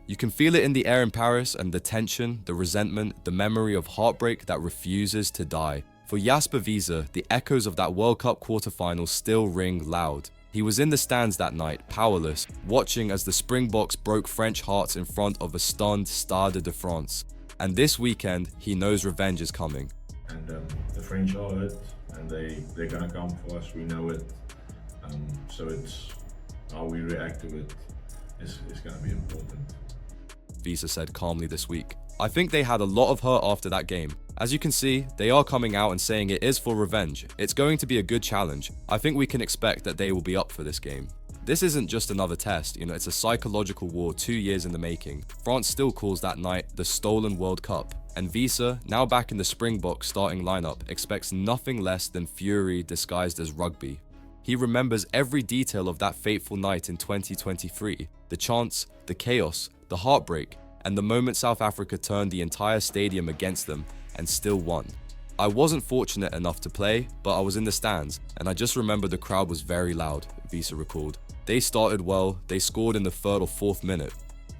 You can feel it in the air in Paris, and the tension, the resentment, the memory of heartbreak that refuses to die. For Jasper Wiese, the echoes of that World Cup quarterfinal still ring loud. He was in the stands that night, powerless, watching as the Springboks broke French hearts in front of a stunned Stade de France. And this weekend, he knows revenge is coming. And the French are hurt, and they're gonna come for us, we know it. So it's how we react to it is gonna be important. Wiese said calmly this week. I think they had a lot of hurt after that game. As you can see, they are coming out and saying it is for revenge. It's going to be a good challenge. I think we can expect that they will be up for this game. This isn't just another test, it's a psychological war 2 years in the making. France still calls that night the stolen World Cup. And Wiese, now back in the Springboks starting lineup, expects nothing less than fury disguised as rugby. He remembers every detail of that fateful night in 2023, the chants, the chaos, the heartbreak, and the moment South Africa turned the entire stadium against them and still won. I wasn't fortunate enough to play, but I was in the stands, and I just remember the crowd was very loud, Wiese recalled. They started well, they scored in the 3rd or 4th minute.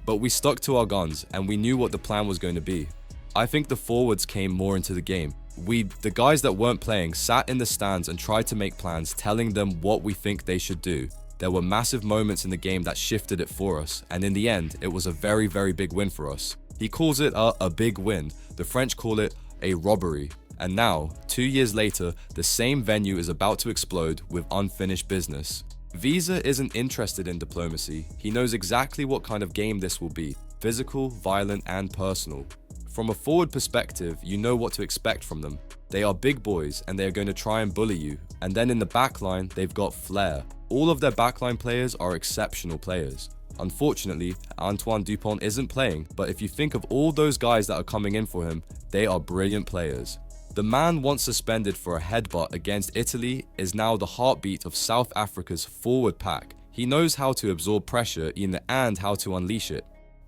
But we stuck to our guns, and we knew what the plan was going to be. I think the forwards came more into the game. The guys that weren't playing, sat in the stands and tried to make plans, telling them what we think they should do. There were massive moments in the game that shifted it for us, and in the end, it was a very, very big win for us. He calls it a big win. The French call it a robbery. And now, 2 years later, the same venue is about to explode with unfinished business. Wiese isn't interested in diplomacy. He knows exactly what kind of game this will be: physical, violent, and personal. From a forward perspective, you know what to expect from them. They are big boys and they are going to try and bully you. And then in the backline, they've got flair. All of their backline players are exceptional players. Unfortunately, Antoine Dupont isn't playing, but if you think of all those guys that are coming in for him, they are brilliant players. The man once suspended for a headbutt against Italy is now the heartbeat of South Africa's forward pack. He knows how to absorb pressure and how to unleash it.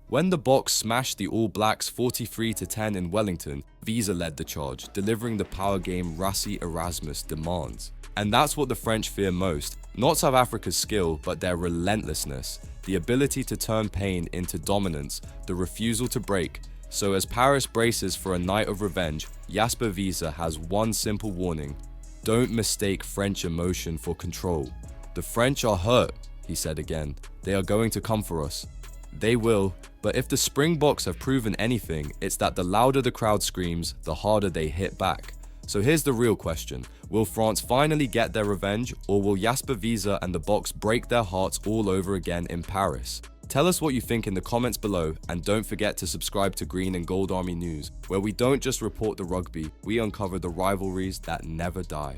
When the Boks smashed the All Blacks 43-10 in Wellington, Wiese led the charge, delivering the power game Rassie Erasmus demands. And that's what the French fear most. Not South Africa's skill, but their relentlessness. The ability to turn pain into dominance, the refusal to break. So as Paris braces for a night of revenge, Jasper Wiese has one simple warning: don't mistake French emotion for control. The French are hurt, he said again. They are going to come for us. They will, but if the Springboks have proven anything, it's that the louder the crowd screams, the harder they hit back. So here's the real question: will France finally get their revenge, or will Jasper Wiese and the Boks break their hearts all over again in Paris? Tell us what you think in the comments below, and don't forget to subscribe to Green and Gold Army News, where we don't just report the rugby, we uncover the rivalries that never die.